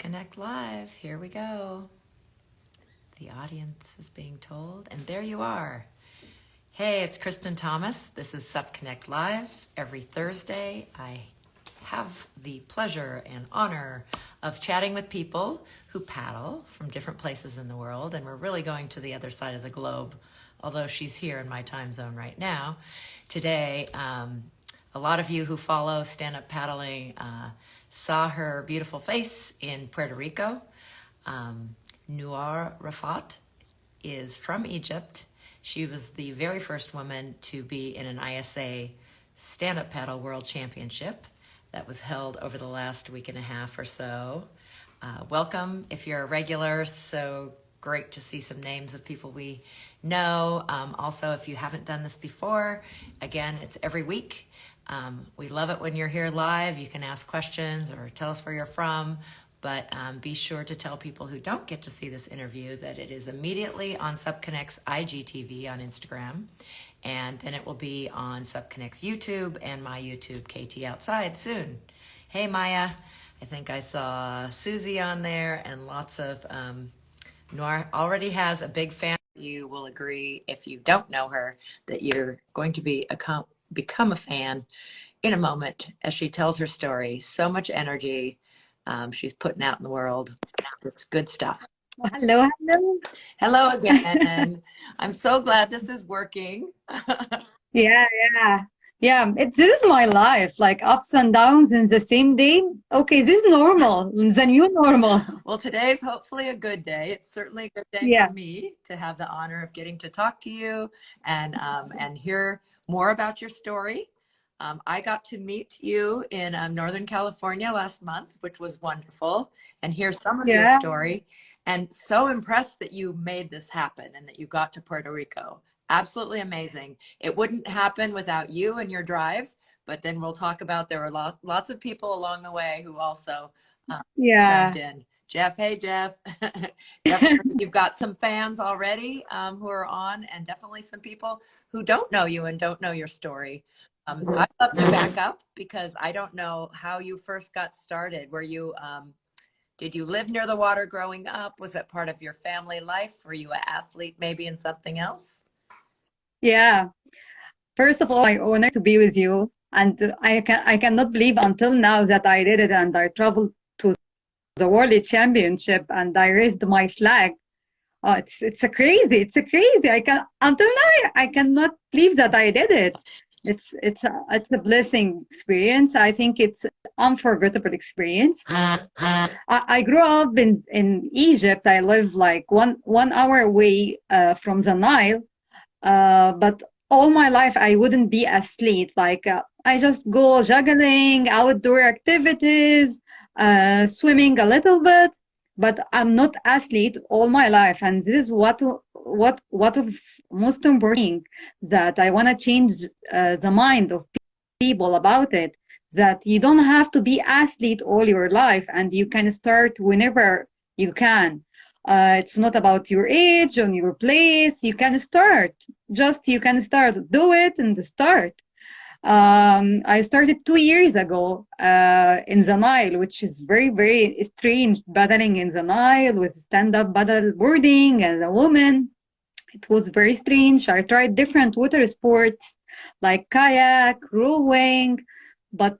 Connect Live. Here we go. The audience is being told, and there you are. Hey, it's Kristen Thomas. This is Connect Live. Every Thursday, I have the pleasure and honor of chatting with people who paddle from different places in the world, and we're really going to the other side of the globe, although she's here in my time zone right now. Today, a lot of you who follow stand-up paddling saw her beautiful face in Puerto Rico. Nourhan Rafeet is from Egypt. She was the very first woman to be in an ISA stand-up paddle world championship that was held over the last week and a half or so. Welcome if you're a regular. So great to see some names of people we know. Also, if you haven't done this before, again, it's every week. We love it when you're here live. You can ask questions or tell us where you're from, but be sure to tell people who don't get to see this interview that it is immediately on SubConnect's IGTV on Instagram, and then it will be on SubConnect's YouTube and my YouTube, KT Outside, soon. Hey, Maya. I think I saw Susie on there, and lots of, Noir already has a big fan. You will agree, if you don't know her, that you're going to be become a fan in a moment as she tells her story. So much energy she's putting out in the world. It's good stuff. Hello, hello. Hello again. I'm so glad this is working. Yeah. This is my life, like ups and downs in the same day. Okay, this is normal, the new normal. Well, today's hopefully a good day. It's certainly a good day Yeah. for me to have the honor of getting to talk to you and hear more about your story. I got to meet you in Northern California last month, which was wonderful, and hear some of your Yeah. story. And so impressed that you made this happen and that you got to Puerto Rico. Absolutely amazing. It wouldn't happen without you and your drive, but then we'll talk about there were lots of people along the way who also Yeah. chimed in. Jeff, hey Jeff. Definitely, you've got some fans already who are on, and definitely some people who don't know you and don't know your story. I'd love to back up because I don't know how you first got started. Were you, did you live near the water growing up? Was that part of your family life? Were you an athlete maybe in something else? Yeah. First of all, my honor to be with you. And I cannot believe until now that I did it, and I traveled to the World Championship and I raised my flag. It's a crazy. It's a crazy. Until now I cannot believe that I did it. It's a blessing experience. I think it's unforgettable experience. I grew up in Egypt. I live like one hour away from the Nile. But all my life I wouldn't be athlete. Like I just go juggling, outdoor activities, swimming a little bit, but I'm not athlete all my life. And this is what of most important that I want to change the mind of people about it. That you don't have to be athlete all your life, and you can start whenever you can. It's not about your age or your place. You can start. You can start. Do it and start. I started 2 years ago in the Nile, which is very, very strange, paddling in the Nile with stand-up paddle boarding as a woman. It was very strange. I tried different water sports like kayak, rowing, but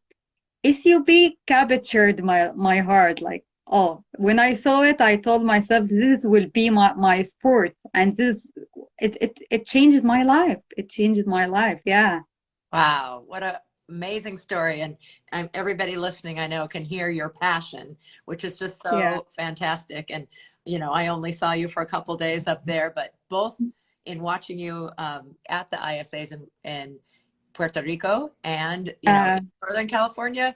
SUP captured my heart. Like, oh, when I saw it, I told myself this will be my sport, and it changed my life. It changed my life. Yeah. Wow, what an amazing story. And everybody listening, I know, can hear your passion, which is just so fantastic. And, you know, I only saw you for a couple days up there, but both in watching you at the ISAs in Puerto Rico and, you know, in Northern California,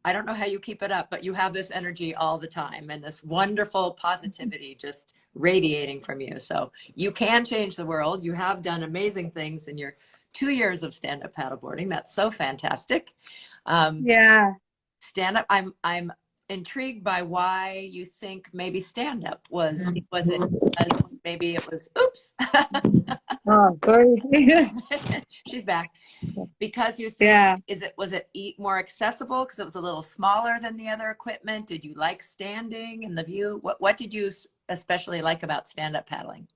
I don't know how you keep it up, but you have this energy all the time and this wonderful positivity just radiating from you. So you can change the world. You have done amazing things in your 2 years of stand-up paddleboarding. That's so fantastic. Stand-up, I'm intrigued by why you think maybe stand-up was it maybe it was oops. Oh, sorry. She's back. Because you think, Yeah. was it more accessible because it was a little smaller than the other equipment? Did you like standing and the view? What did you especially like about stand-up paddling?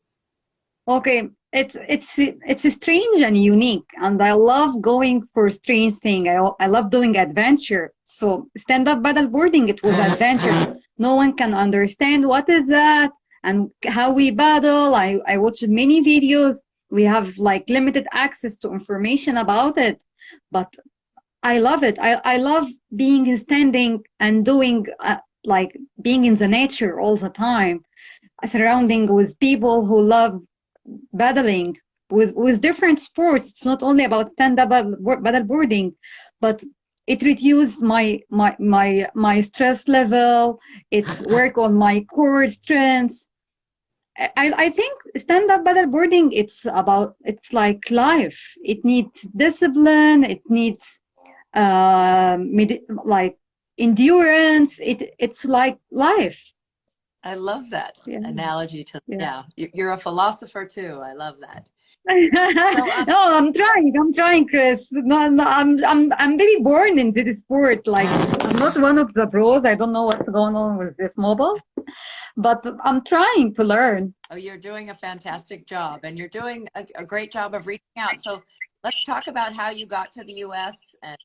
Okay, it's strange and unique, and I love going for strange thing. I love doing adventure. So stand up paddleboarding, it was adventure. No one can understand what is that and how we paddle. I watched many videos. We have like limited access to information about it, but I love it. I love being standing and doing like being in the nature all the time, surrounding with people who love battling with different sports. It's not only about stand-up battle boarding, but it reduced my stress level. It's work on my core strengths. I think stand-up battle boarding, it's like life. It needs discipline. It needs like endurance. It's like life. I love that Yeah, analogy to, yeah. yeah, you're a philosopher too. I love that. So, No, I'm trying. I'm trying, Chris. No, no, I'm maybe born into this sport. Like, I'm not one of the pros. I don't know what's going on with this mobile, but I'm trying to learn. oh, you're doing a fantastic job, and you're doing a great job of reaching out. So let's talk about how you got to the US. And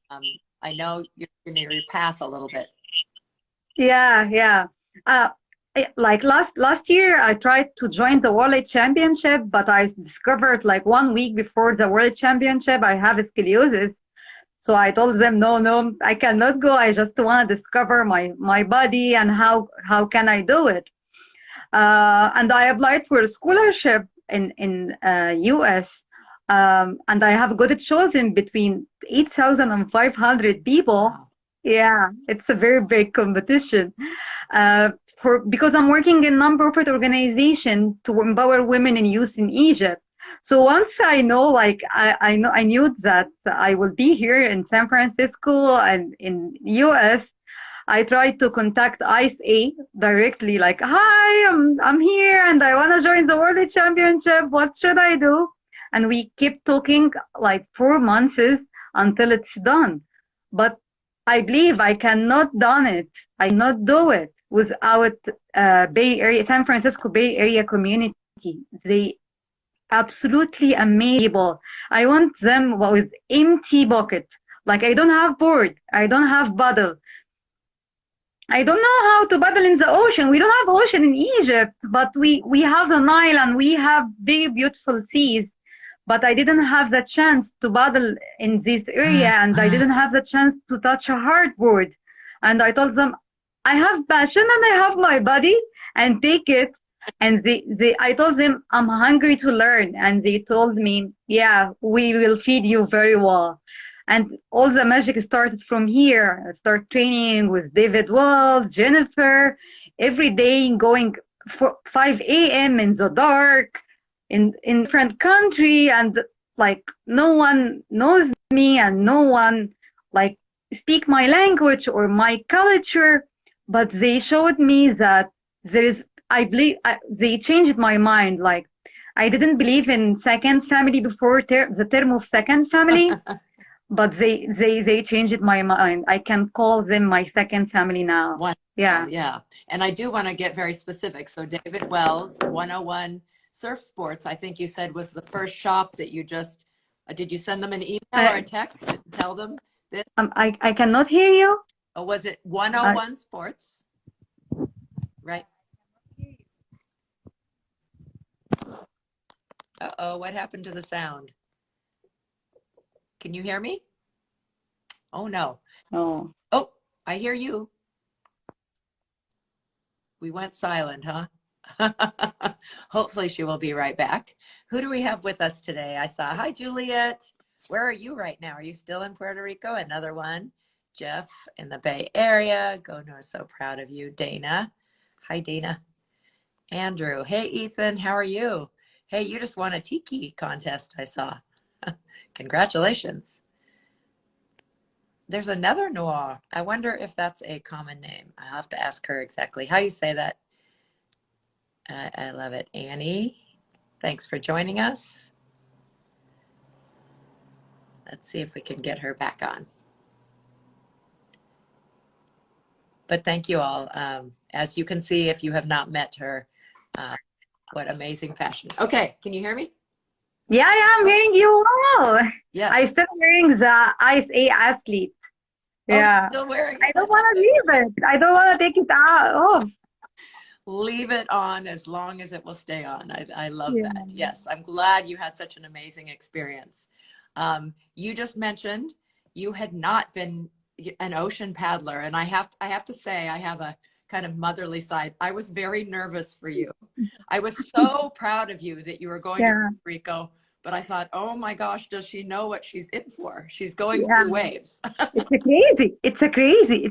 I know you're in your path a little bit. Yeah, yeah. Uh, like last year, I tried to join the World Championship, but I discovered like 1 week before the World Championship I have scoliosis. So I told them, no, no, I cannot go. I just want to discover my body and how can I do it. And I applied for a scholarship in US, and I have got it chosen between 8,000 and 500 people. Wow. Yeah, it's a very big competition. Because I'm working in non-profit organization to empower women and youth in Egypt. So once I know, like I knew that I will be here in San Francisco and in US, I tried to contact ICE directly, like, "Hi, I'm here and I want to join the World Championship. What should I do?" And we kept talking like 4 months until it's done. But I believe I cannot done it. I cannot do it without Bay Area, San Francisco Bay Area community. They absolutely amazing people. I want them with empty pocket. Like I don't have board. I don't have paddle. I don't know how to paddle in the ocean. We don't have ocean in Egypt, but we have the Nile and we have very beautiful seas. But I didn't have the chance to paddle in this area, and I didn't have the chance to touch a hardboard. And I told them, I have passion and I have my body, and take it. And I told them I'm hungry to learn, and they told me, yeah, we will feed you very well. And all the magic started from here. I started training with David Wolf, Jennifer, every day going for 5 a.m. in the dark, in different country, and like no one knows me and no one like speak my language or my culture, but they showed me that there is, I believe, they changed my mind. Like I didn't believe in second family before the term of second family, but they changed my mind. I can call them my second family now. Wonderful. Yeah. Yeah. And I do want to get very specific. So David Wells, 101 Surf Sports, I think you said was the first shop that you just, did you send them an email or a text and tell them this? I cannot hear you. Or was it 101 Sports? Right. Uh-oh, what happened to the sound? Can you hear me? Oh, no. Oh. Oh, I hear you. We went silent, huh? Hopefully she will be right back. Who do we have with us today? I saw, hi, Juliet. Where are you right now? Are you still in Puerto Rico? Another one. Jeff in the Bay Area. Go North, so proud of you. Dana. Hi, Dana. Andrew. Hey, Ethan. How are you? Hey, you just won a tiki contest, I saw. Congratulations. There's another Noir. I wonder if that's a common name. I'll have to ask her exactly how you say that. I love it. Annie, thanks for joining us. Let's see if we can get her back on. But thank you all. As you can see, if you have not met her, what amazing passion. Okay, can you hear me? Yeah, yeah, I'm hearing you well. Yes. I still wearing the Ice A athlete. Oh, Yeah. still wearing I it. don't want to leave it. I don't want to take it off. Leave it on as long as it will stay on. I love Yeah. that. Yes, I'm glad you had such an amazing experience. You just mentioned you had not been an ocean paddler, and I have to say I have a kind of motherly side. I was very nervous for you. I was so proud of you that you were going to Yeah. Puerto Rico, but I thought, oh my gosh, does she know what she's in for? She's going Yeah. through waves. It's a crazy. It's a crazy.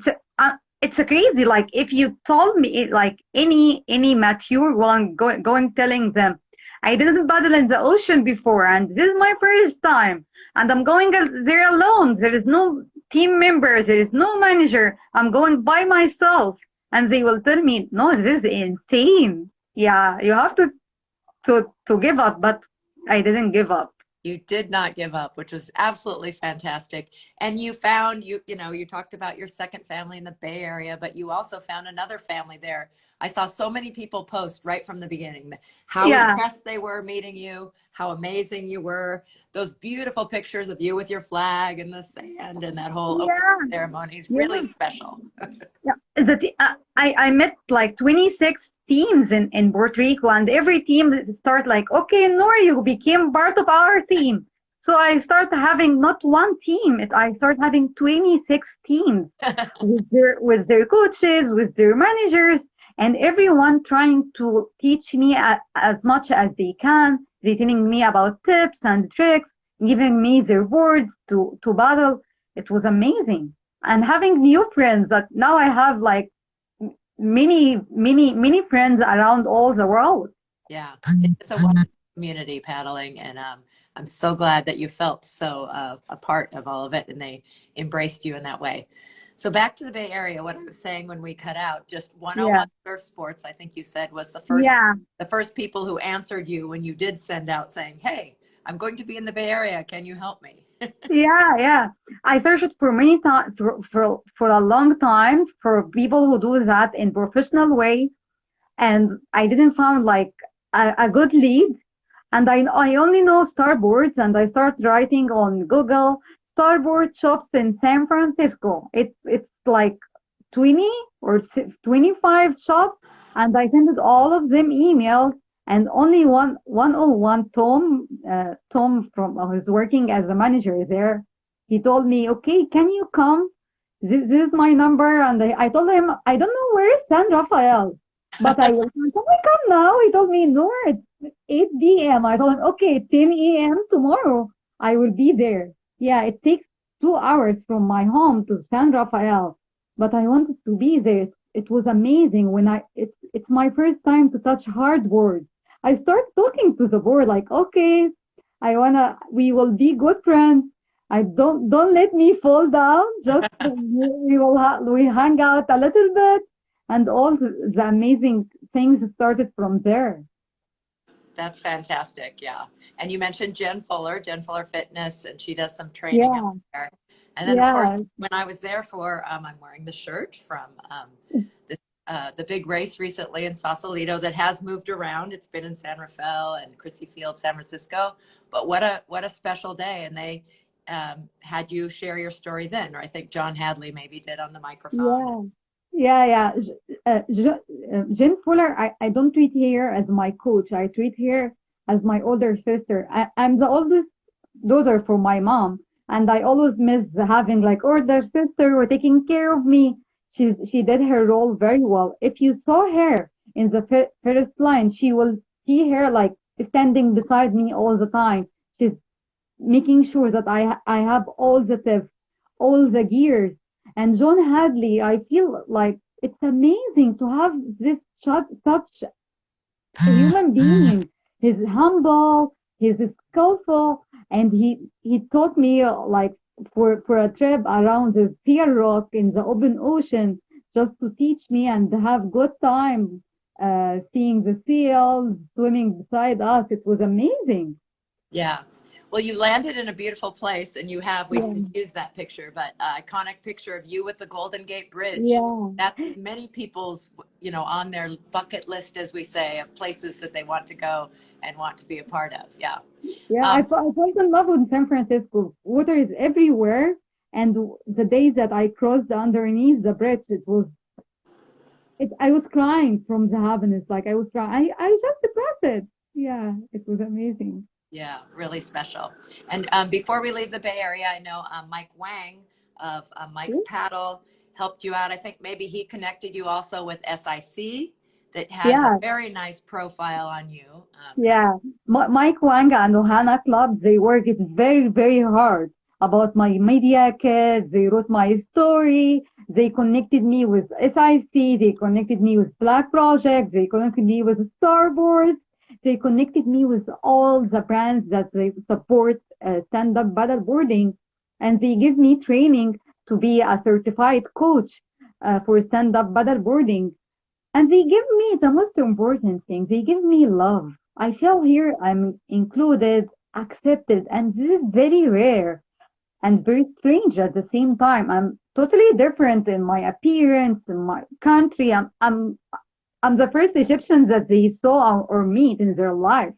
It's a crazy. Like if you told me it, like any mature one going telling them, I didn't paddle in the ocean before, and this is my first time, and I'm going there alone. There is no team member. There is no manager. I'm going by myself, and they will tell me, no, this is insane. Yeah, you have to give up, but I didn't give up. You did not give up, which was absolutely fantastic. And you found you talked about your second family in the Bay Area, but you also found another family there. I saw so many people post right from the beginning how Yeah. impressed they were meeting you, how amazing you were. Those beautiful pictures of you with your flag in the sand and that whole opening Yeah. ceremony is Yeah. really special. Yeah, I met like 26 teams in Puerto Rico, and every team start like, okay, Nora, you became part of our team. So I start having not one team, I start having 26 teams with their coaches, with their managers, and everyone trying to teach me as much as they can. They telling me about tips and tricks, giving me their words to battle. It was amazing, and having new friends that now I have like many friends around all the world. Yeah, it's a wonderful community paddling, and I'm so glad that you felt so a part of all of it, and they embraced you in that way. So back to the Bay Area, what I was saying when we cut out, just Yeah, 101 Surf Sports, I think you said was yeah, the first people who answered you when you did send out saying, "Hey, I'm going to be in the Bay Area. Can you help me?" yeah. I searched for many times for a long time for people who do that in professional way, and I didn't find like a good lead. And I only know starboards, and I start writing on Google starboard shops in San Francisco. It's like 20 or 25 shops, and I sent all of them emails, and only one Tom from who's working as a manager there, he told me, okay, can you come? This is my number, and I told him I don't know where is San Rafael, but I will. Can we come now? He told me no, it's 8 p.m. I told him okay, 10 a.m. tomorrow I will be there. Yeah, it takes 2 hours from my home to San Rafael, but I wanted to be there. It was amazing when it's my first time to touch hardboard. I start talking to the board like, okay, we will be good friends. I don't let me fall down. Just we hang out a little bit, and all the amazing things started from there. That's fantastic. Yeah. And you mentioned Jen Fuller Fitness, and she does some training out Yeah, there. And then, of yeah, course, when I was there I'm wearing the shirt from this, the big race recently in Sausalito that has moved around. It's been in San Rafael and Chrissy Field, San Francisco. But what a special day. And they had you share your story then, or I think John Hadley maybe did on the microphone. yeah. Yeah. Jen Fuller, I don't treat her as my coach. I treat her as my older sister. I'm the oldest daughter for my mom, and I always miss having like older sister who are taking care of me. She did her role very well. If you saw her in the first line, she will see her like standing beside me all the time. She's making sure that I have all the tips, all the gears. And John Hadley, I feel like it's amazing to have this such a human being. He's humble, he's skillful, and he taught me like for a trip around the Fear Rock in the open ocean, just to teach me and have good time seeing the seals swimming beside us. It was amazing. Yeah. Well, you landed in a beautiful place, and we Yeah, didn't use that picture, but iconic picture of you with the Golden Gate Bridge. yeah, That's many people's, on their bucket list, as we say, of places that they want to go and want to be a part of. Yeah. yeah. Um, I fell in love with San Francisco. Water is everywhere, and the days that I crossed underneath the bridge, I was crying from the happiness. Like I was crying. I just depressed it. Yeah, it was amazing. yeah, really special. And before we leave the Bay Area, I know Mike Wang of Mike's Paddle helped you out. I think maybe he connected you also with SIC that has a Yeah, very nice profile on you. yeah. Mike Wanga and Ohana Club, they worked very, very hard about my media kit. They wrote my story. They connected me with SIC. They connected me with Black Project. They connected me with Starboard. They connected me with all the brands that they support stand-up paddleboarding. And they give me training to be a certified coach for stand-up paddleboarding. And they give me the most important thing. They give me love. I feel here I'm included, accepted, and this is very rare and very strange at the same time. I'm totally different in my appearance, in my country. I'm the first Egyptian that they saw or meet in their life,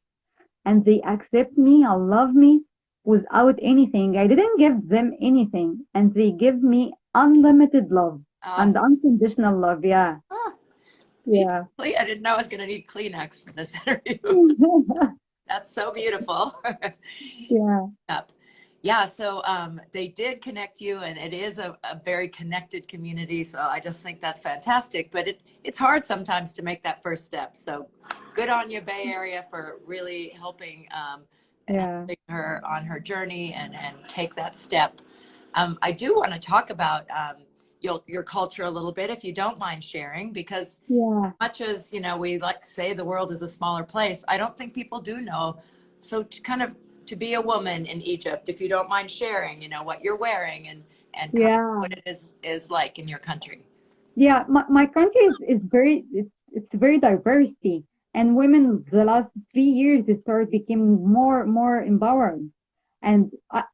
and they accept me and love me without anything. I didn't give them anything, and they give me unlimited love uh, and unconditional love. Yeah, uh, yeah. I didn't know I was going to need Kleenex for this interview. That's so beautiful. Yeah, Yep. Yeah, so they did connect you, and it is a very connected community. So I just think that's fantastic. But it's hard sometimes to make that first step. So good on you, Bay Area, for really yeah, helping her on her journey and take that step. I do want to talk about your culture a little bit, if you don't mind sharing, because yeah, much as we like to say the world is a smaller place, I don't think people do know. So to be a woman in Egypt, if you don't mind sharing, what you're wearing and kind of yeah, what it is like in your country. yeah. My country is very it's very diversity, and women the last 3 years they start becoming more empowered, and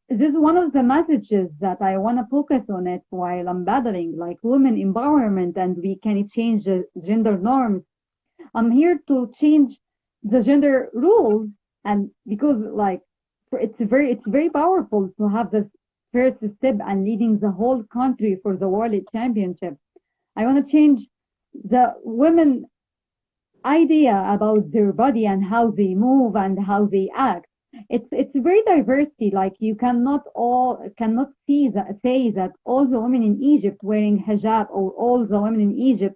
this is one of the messages that I want to focus on it while I'm battling, like women empowerment, and we can change the gender norms. I'm here to change the gender rules, and because like it's very powerful to have this first step and leading the whole country for the world championship. I want to change the women idea about their body and how they move and how they act. It's very diversity. Like you cannot say that all the women in Egypt wearing hijab or all the women in Egypt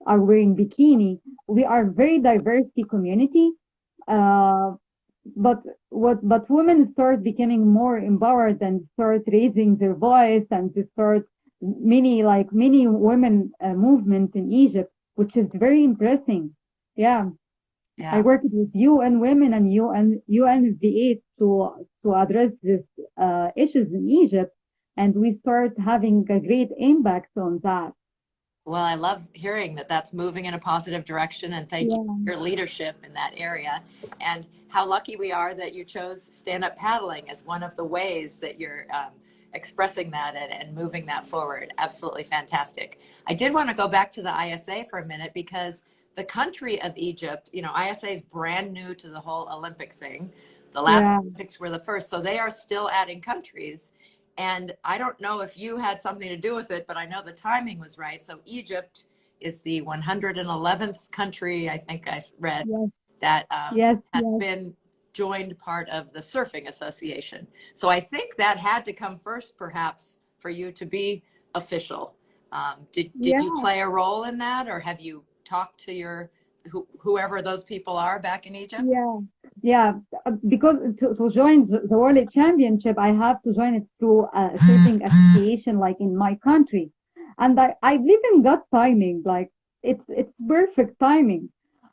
are wearing bikini. We are very diversity community. Uh, but women start becoming more empowered and start raising their voice and to start many women movement in Egypt, which is very impressive. Yeah, I Yeah. worked with UN Women and UNVA to address these issues in Egypt, and we start having a great impact on that. Well, I love hearing that that's moving in a positive direction, and thank you Yeah, for your leadership in that area. And how lucky we are that you chose stand-up paddling as one of the ways that you're expressing that and moving that forward. Absolutely fantastic. I did want to go back to the ISA for a minute because the country of Egypt, ISA is brand new to the whole Olympic thing. The last yeah, Olympics were the first, so they are still adding countries. And I don't know if you had something to do with it, but I know the timing was right. So Egypt is the 111th country, I think I read, yes, that yes, has yes, been joined part of the Surfing Association. So I think that had to come first, perhaps, for you to be official. Did you yeah. play a role in that, or have you talked to whoever those people are back in Egypt? Yeah, yeah. Because to join the World Championship, I have to join it through a surfing association, like in my country, and I believe in that timing. Like it's perfect timing,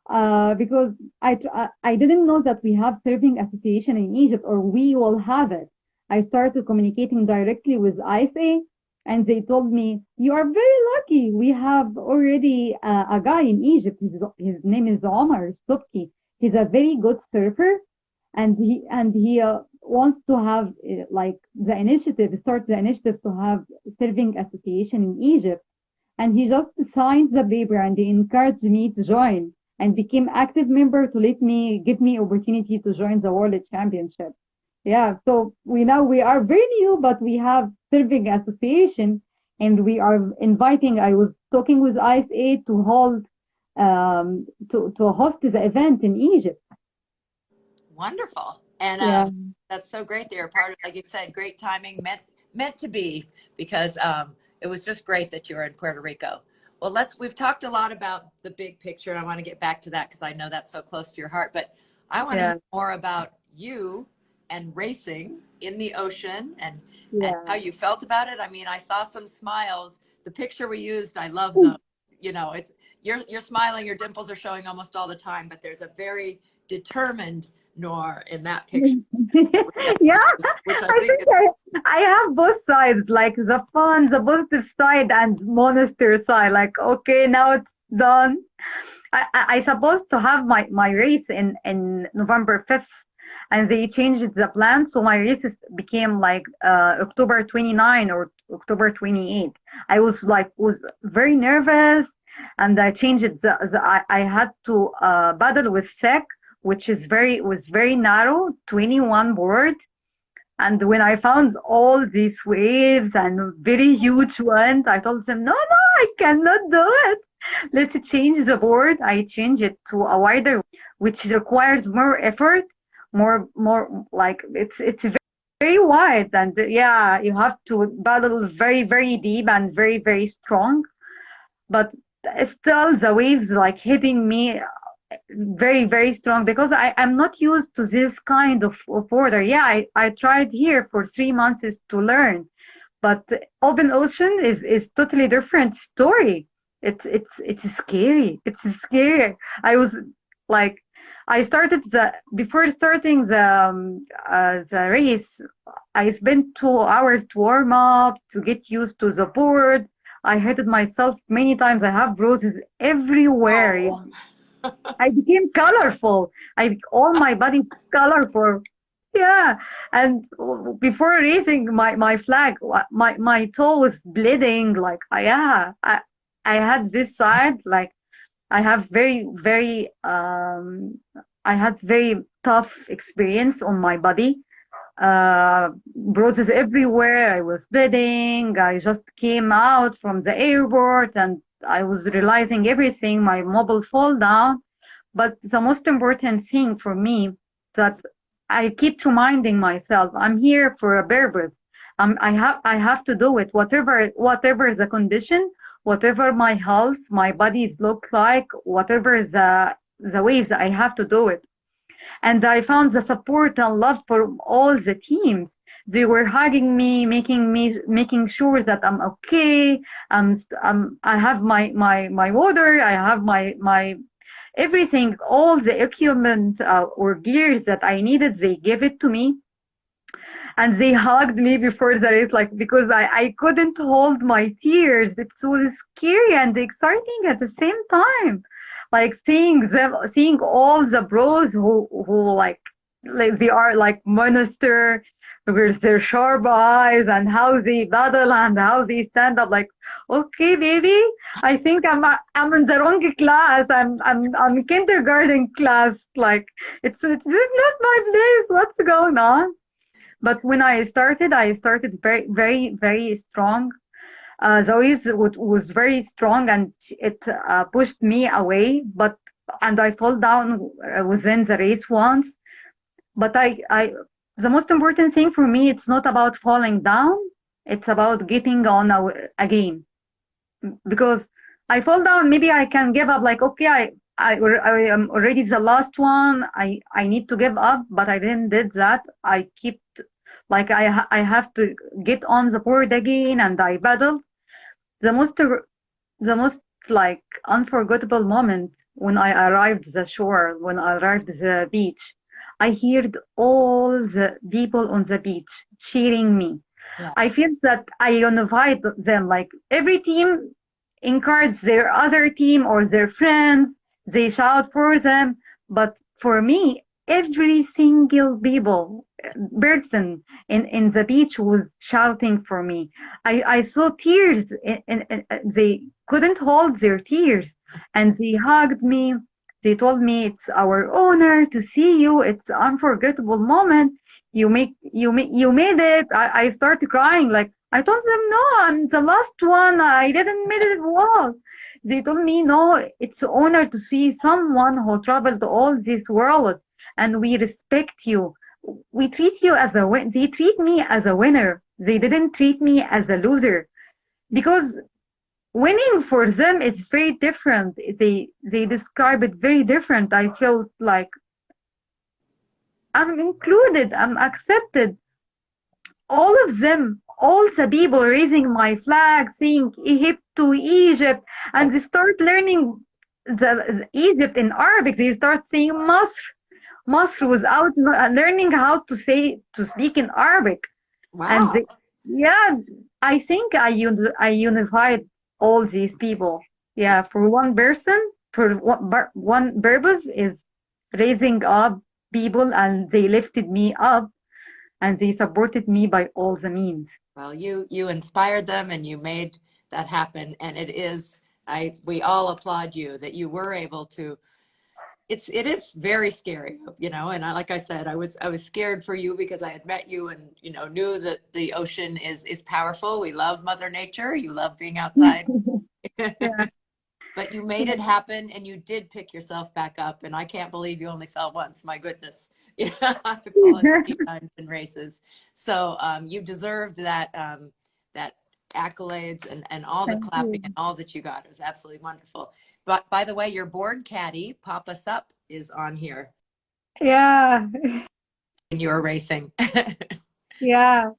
because I didn't know that we have surfing association in Egypt, or we will have it. I started communicating directly with ISA, and they told me you are very lucky. We have already a guy in Egypt. His name is Omar Subki. He's a very good surfer, and he wants to have like start the initiative to have surfing association in Egypt. And he just signed the paper and he encouraged me to join and became active member to give me opportunity to join the World Championship. Yeah, so we are very new, but we have surfing association, and we are inviting. I was talking with ISA to hold to host the event in Egypt. Wonderful. And Yeah, that's so great that you're a part of, like you said, great timing, meant to be, because it was just great that you were in Puerto Rico. Well, we've talked a lot about the big picture, and I want to get back to that because I know that's so close to your heart. But I want to hear yeah, more about you and racing in the ocean, and how yeah. you felt about it. I mean, I saw some smiles. The picture we used, I love them. You know, it's you're smiling, your dimples are showing almost all the time, but there's a very determined Noor in that picture, Yeah, which I I think think is I have both sides, like the fun, the positive side, and monster side. Like, okay, now it's done. I supposed to have my race in November 5th, and they changed the plan, so my races became like October 29 or October 28. I was very nervous, and I changed I had to battle with SEC, which is was very narrow, 21 board. And when I found all these waves and very huge ones, I told them, no, no, I cannot do it. Let's change the board. I changed it to a wider, which requires more effort, more like it's very wide. And yeah, you have to paddle very, very deep and very, very strong. But still, the waves like hitting me very, very strong because I'm not used to this kind of water. Yeah, I tried here for 3 months is to learn, but open ocean is totally different story. It's scary. It's scary. I was like, I started before starting the race. I spent 2 hours to warm up to get used to the board. I hit myself many times. I have bruises everywhere. oh, I became colorful. All my body was colorful. Yeah, and before raising my flag, my toe was bleeding. Like yeah, I had this side like I have I had very tough experience on my body. Bruises everywhere. I was bleeding. I just came out from the airport and I was realizing everything. My mobile fall down. But the most important thing for me that I keep reminding myself, I'm here for a purpose. I have to do it, whatever the condition, whatever my health, my bodies look like, whatever the ways, I have to do it. And I found the support and love from all the teams. They were hugging me, making sure that I'm okay. I have my water. I have my everything, all the equipment or gears that I needed. They gave it to me, and they hugged me before the race, like because I couldn't hold my tears. It was scary and exciting at the same time, like seeing all the bros who like they are like monster with their sharp eyes and how they battle and how they stand up. Like, okay, baby, I think I'm in the wrong class. I'm kindergarten class. Like, it's this is not my place. What's going on? But when I started very, very, very strong. The waves was very strong and it pushed me away. And I fall down within the race once. But the most important thing for me, it's not about falling down. It's about getting on again. Because I fall down, maybe I can give up. Like, okay, I am already the last one. I need to give up, but I didn't did that. I keep like I have to get on the board again, and I battled. The most like unforgettable moment when I arrived the shore, when I arrived the beach, I heard all the people on the beach cheering me. yeah. I feel that I unified them. Like every team encouraged their other team or their friends. They shout for them. But for me, every single person in the beach was shouting for me. I saw tears, they couldn't hold their tears, and they hugged me. They told me it's our honor to see you. It's an unforgettable moment. You made it. I started crying. Like I told them, no, I'm the last one. I didn't made it. Well, they told me, no, it's an honor to see someone who traveled all this world, and we respect you. We treat you as a win. They treat me as a winner. They didn't treat me as a loser, because winning for them is very different. They describe it very different. I felt like I'm included. I'm accepted. All of them, all the people raising my flag, saying Egypt to Egypt, and they start learning the Egypt in Arabic. They start saying Masr, Masr, without learning how to speak in Arabic. And Wow. yeah, I think I unified all these people. Yeah, for one person, for one purpose is raising up people, and they lifted me up, and they supported me by all the means. Well, you inspired them and you made that happen. And it is, we all applaud you that you were able to. It is very scary, and like I said, I was scared for you because I had met you and, knew that the ocean is powerful. We love Mother Nature. You love being outside. Yeah. But you made it happen and you did pick yourself back up. And I can't believe you only fell once. My goodness. Yeah, I've fallen many times in races. So you deserved that accolades and all the Thank clapping and you. all that you got. It was absolutely wonderful. But by the way, your board caddy, Papa Sup, is on here Yeah, when you were racing. yeah.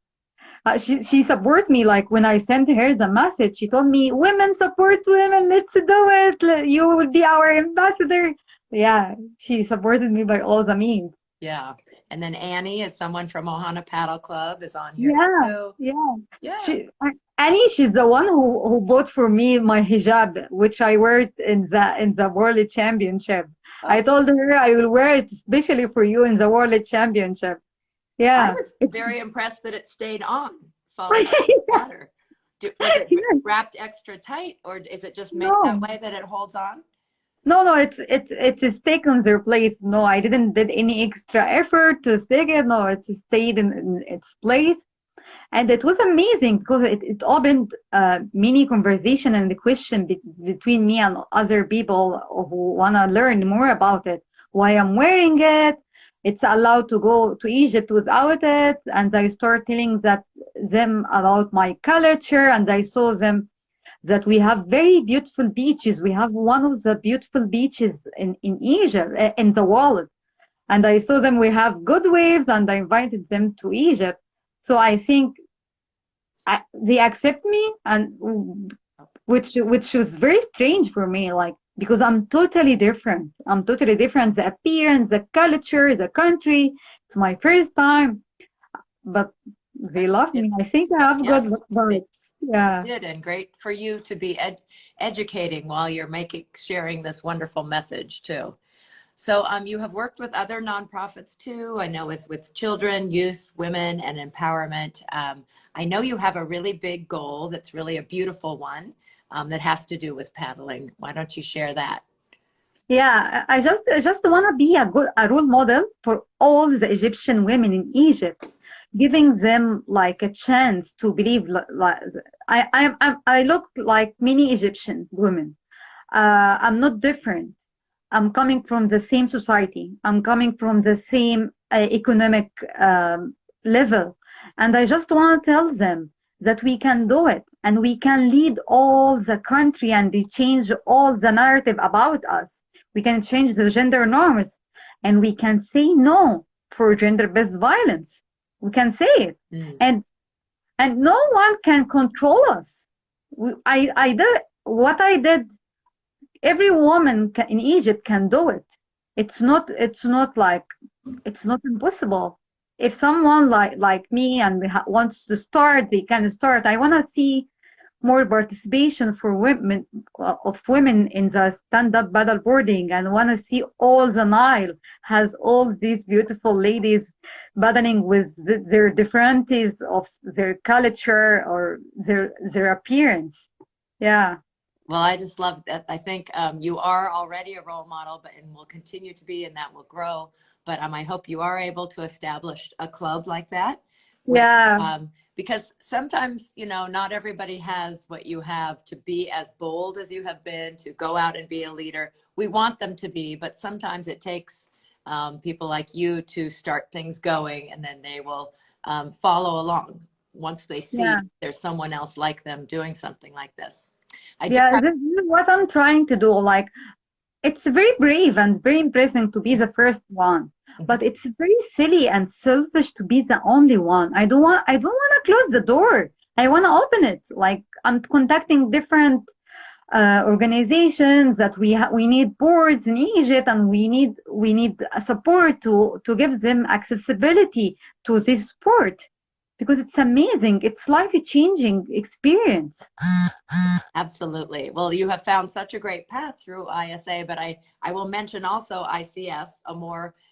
She support me. Like when I sent her the message, she told me, "Women support women. Let's do it. You will be our ambassador." Yeah, she supported me by all the means. Yeah. And then Annie is someone from Ohana Paddle Club is on here Yeah, too. yeah. Yeah. She Annie, she's the one who bought for me my hijab, which I wear it in the World Championship. I Oh, told her I will wear it especially for you in the World Championship. I Yeah. was very impressed that it stayed on following water. Was it Yeah. wrapped extra tight or is it just made that No. way that it holds on? No, it's taken their place. No, I didn't did any extra effort to stick it. No, it stayed in its place. And it was amazing because it opened many conversation and the question between me and other people who want to learn more about it. Why I'm wearing it. It's allowed to go to Egypt without it. And I start telling them about my culture, and I saw them that we have very beautiful beaches. We have one of the beautiful beaches in Egypt, in the world. And I saw them, we have good waves, and I invited them to Egypt. So I think they accept me, and which was very strange for me, like because I'm totally different. I'm totally different. The appearance, the culture, the country. It's my first time, but they love It, me. I think I have good yes, vibes. you Yeah. did. And great for you to be educating while you're sharing this wonderful message too. So you have worked with other nonprofits too. I know with children, youth, women, and empowerment. I know you have a really big goal that's really a beautiful one that has to do with paddling. Why don't you share that? Yeah, I just want to be a role model for all the Egyptian women in Egypt, giving them like a chance to believe. Like I look like many Egyptian women. I'm not different. I'm coming from the same society. I'm coming from the same economic level. And I just want to tell them that we can do it, and we can lead all the country, and they change all the narrative about us. We can change the gender norms, and we can say no for gender-based violence. We can say it. Mm. And no one can control us. I did what I did. Every woman in Egypt can do it. It's not impossible. If someone like me and wants to start, they can start. I want to see more participation for women of women in the stand-up paddle boarding, and want to see all the Nile has all these beautiful ladies paddling with their differences of their culture or their appearance. Yeah. Well, I just love that. I think you are already a role model, but and will continue to be, and that will grow. But I hope you are able to establish a club like that, with, Yeah. because sometimes, not everybody has what you have to be as bold as you have been, to go out and be a leader. We want them to be, but sometimes it takes people like you to start things going, and then they will follow along once they see Yeah. there's someone else like them doing something like this. I do Yeah, have. this is what I'm trying to do. Like, it's very brave and very impressive to be the first one, but Mhm. it's very silly and selfish to be the only one. I don't want to close the door. I want to open it. Like, I'm contacting different organizations that we need boards in Egypt, and we need support to give them accessibility to this sport, because it's amazing. It's life changing experience. Absolutely. Well, you have found such a great path through ISA, but I will mention also ICF,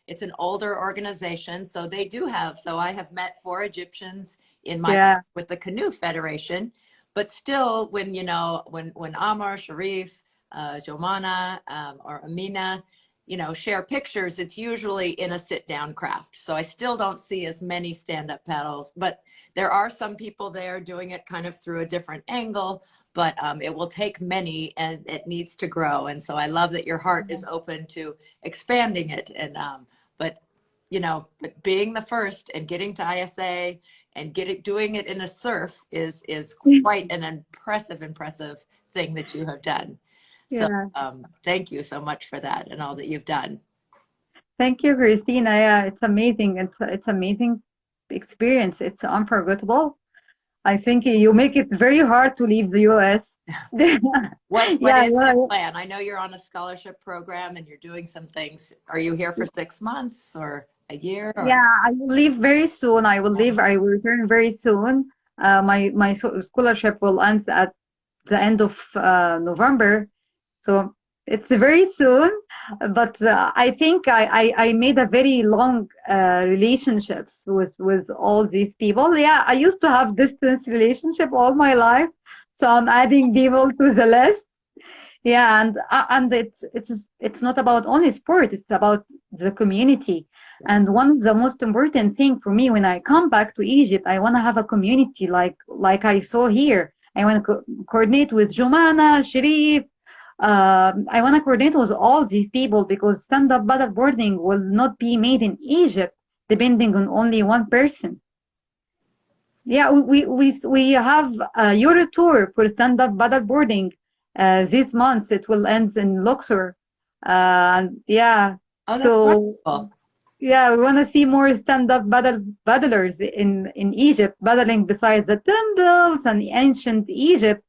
it's an older organization. So they do have, so I have met 4 Egyptians in my, Yeah, with the Canoe Federation, but still when Amar, Sharif, Jomana, or Amina, share pictures, it's usually in a sit down craft. So I still don't see as many stand up paddles, but there are some people there doing it kind of through a different angle, but it will take many, and it needs to grow. And so I love that your heart is open to expanding it. And but but being the first and getting to ISA and doing it in a surf is quite an impressive thing that you have done. So yeah. thank you so much for that and all that you've done. Thank you, Christina. Yeah, it's amazing. It's amazing experience. It's unforgettable. I think you make it very hard to leave the US. What Yeah, is your yeah, plan? I know you're on a scholarship program and you're doing some things. Are you here for 6 months or a year or? yeah. I will leave very soon. I will leave. I will return very soon. My scholarship will end at the end of November, so it's very soon. But I think I made a very long relationships with all these people. Yeah, I used to have distance relationship all my life, so I'm adding people to the list. Yeah, and it's not about only sport. It's about the community. And one of the most important thing for me when I come back to Egypt, I want to have a community like I saw here. I want to coordinate with Jumana, Sharif. I want to coordinate with all these people, because stand-up paddleboarding will not be made in Egypt depending on only one person. Yeah, we have a Euro tour for stand-up paddleboarding this month. It will end in Luxor. Yeah, Oh, that's so wonderful. yeah, we want to see more stand-up paddlers in Egypt, paddling beside the temples and ancient Egypt,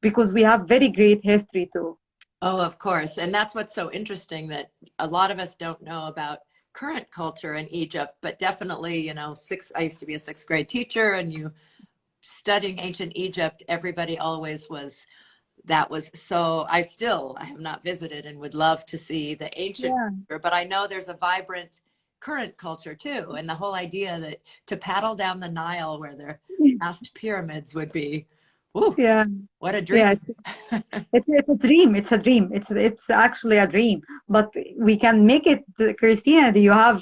because we have very great history too. Oh, of course. And that's what's so interesting, that a lot of us don't know about current culture in Egypt, but definitely, I used to be a 6th grade teacher, and you studying ancient Egypt, everybody always was, that was so, I have not visited and would love to see the ancient Yeah, culture, but I know there's a vibrant current culture too. And the whole idea that to paddle down the Nile where their past pyramids would be, ooh, yeah, what a yeah. dream. It's a dream. It's a dream. It's actually a dream. But we can make it, Christina. Do you have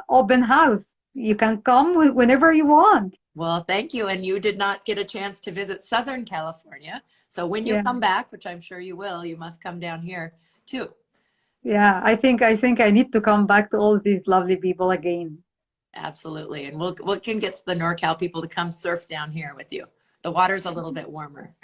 open house? You can come whenever you want. Well, thank you. And you did not get a chance to visit Southern California. So when you Yeah, come back, which I'm sure you will, you must come down here too. yeah. I think I need to come back to all these lovely people again. Absolutely. And we can get the NorCal people to come surf down here with you. The water's a little bit warmer.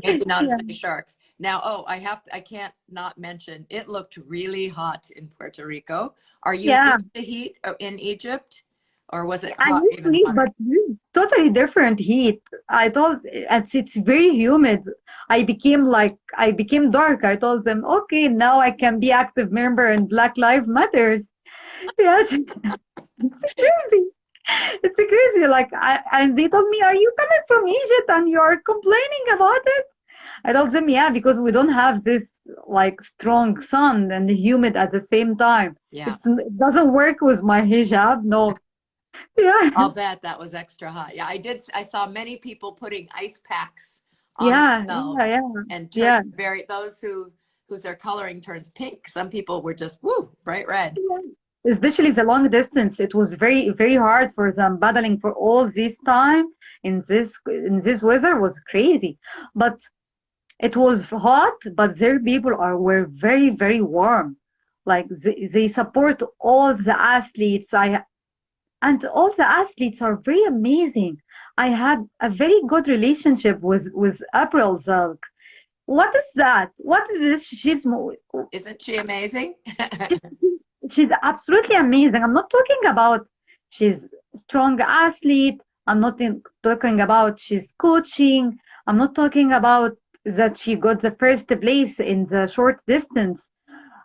Maybe not as Yeah, many sharks. Now, I can't not mention, it looked really hot in Puerto Rico. Are you yeah. used to heat in Egypt, or was it I hot, used to even eat, hotter? but this is totally different heat. I thought it's very humid. I became dark. I told them, okay, now I can be active member in Black Lives Matters. Yes, it's crazy. It's crazy. Like, and they told me, "Are you coming from Egypt and you're complaining about it?" I told them, "Yeah, because we don't have this like strong sun and humid at the same time. Yeah. It doesn't work with my hijab. No." Yeah, I'll bet that was extra hot. Yeah, I saw many people putting ice packs on yeah, yeah, themselves yeah, and turn yeah. those whose their coloring turns pink. Some people were just woo, bright red. Especially the long distance, it was very, very hard for them battling for all this time in this weather was crazy. But it was hot, but their people were very, very warm. Like they support all the athletes. And all the athletes are very amazing. I had a very good relationship with April Zalk. What is that? What is this? Isn't she amazing? She's, she's absolutely amazing. I'm not talking about she's strong athlete. I'm not talking about she's coaching. I'm not talking about that she got the first place in the short distance.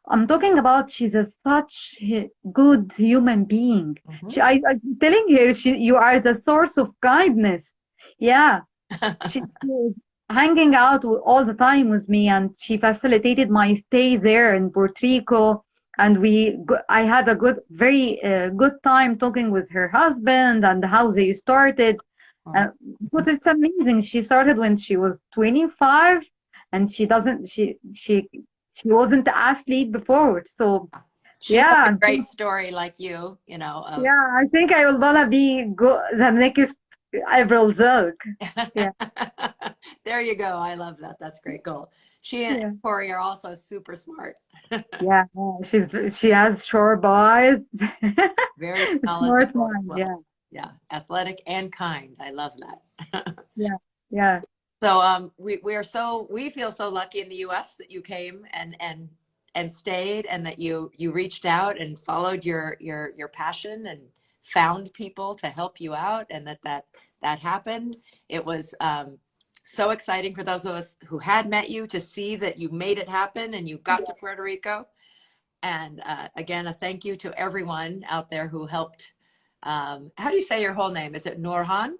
I'm talking about she's such a good human being. Mhm. I'm telling her, you are the source of kindness. Yeah, she was hanging out all the time with me, and she facilitated my stay there in Puerto Rico. And I had a very good time talking with her husband and how they started. Oh, Uh, because it's amazing. She started when she was 25, and she doesn't. She wasn't an athlete before. So she has a yeah, great story like you know, of yeah. I think I will wanna be the next Avril Zog. Yeah. there you go. I love that. That's great goal. She and Yeah. Corey are also super smart. Yeah, she has sharp eyes, Very smart knowledgeable as mind. well. Yeah, Yeah, athletic and kind. I love that. yeah, yeah, So we feel so lucky in the US that you came and stayed and that you reached out and followed your passion and found people to help you out and that happened. It was so exciting for those of us who had met you to see that you made it happen and you got to Puerto Rico. And again, a thank you to everyone out there who helped. How do you say your whole name? Is it Nourhan?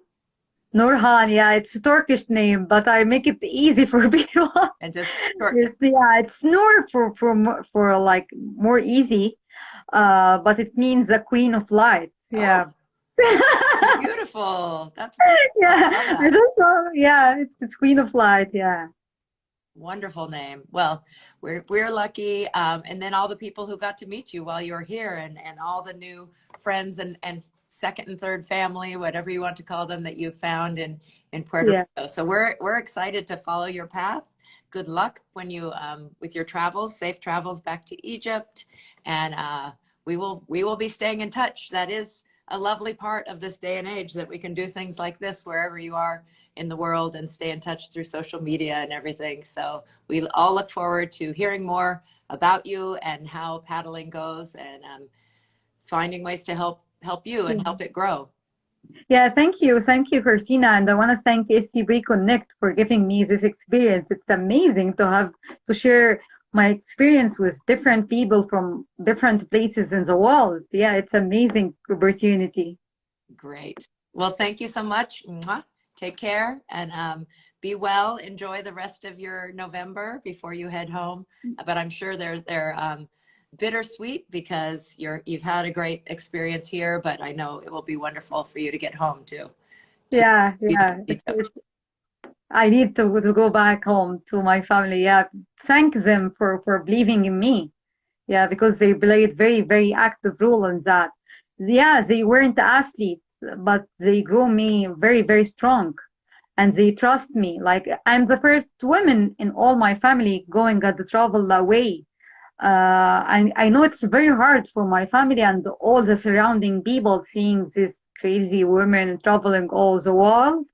Nourhan. Yeah, it's a Turkish name, but I make it easy for people. And just short. Yeah, it's Noor for like more easy. But it means the Queen of Light. Oh, Yeah. beautiful. That's beautiful. I Yeah, love I that. don't know. Yeah, it's Queen of Light. Yeah. Wonderful name. Well, we're lucky, and then all the people who got to meet you while you were here, and all the new friends and second and third family, whatever you want to call them, that you found in Puerto Yeah. Rico. So we're excited to follow your path. Good luck when you with your travels. Safe travels back to Egypt, and we will be staying in touch. That is a lovely part of this day and age that we can do things like this wherever you are in the world and stay in touch through social media and everything. So we all look forward to hearing more about you and how paddling goes and finding ways to help you and help it grow. Yeah, thank you, Christina, and I want to thank SCB Connect for giving me this experience. It's amazing to share my experience with different people from different places in the world. Yeah, it's amazing opportunity. Great. Well, thank you so much. Mwah. Take care and be well. Enjoy the rest of your November before you head home. But I'm sure they're bittersweet because you've had a great experience here. But I know it will be wonderful for you to get home too. To Yeah, yeah. Egypt. I need to go back home to my family. Yeah, thank them for believing in me. Yeah, because they played very, very active role in that. Yeah, they weren't athletes, but they grew me very, very strong. And they trust me. Like I'm the first woman in all my family going at the travel away. I know it's very hard for my family and all the surrounding people seeing this crazy woman traveling all the world,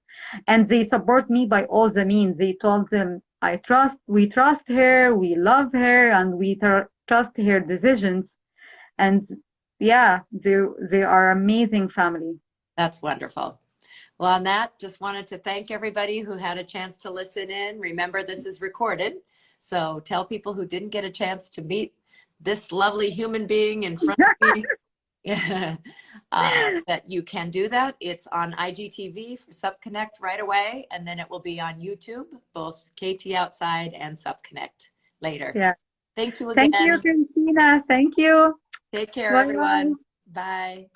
and they support me by all the means. They told them, we trust her, we love her, and we trust her decisions. And yeah, they are amazing family. That's wonderful. Well, on that, just wanted to thank everybody who had a chance to listen in. Remember, this is recorded. So tell people who didn't get a chance to meet this lovely human being in front of me Yeah. That you can do that. It's on IGTV for SubConnect right away, and then it will be on YouTube, both KT Outside and SubConnect later. Yeah. Thank you Thank you, again. Christina. Thank you. Take care, Bye bye. everyone. Bye.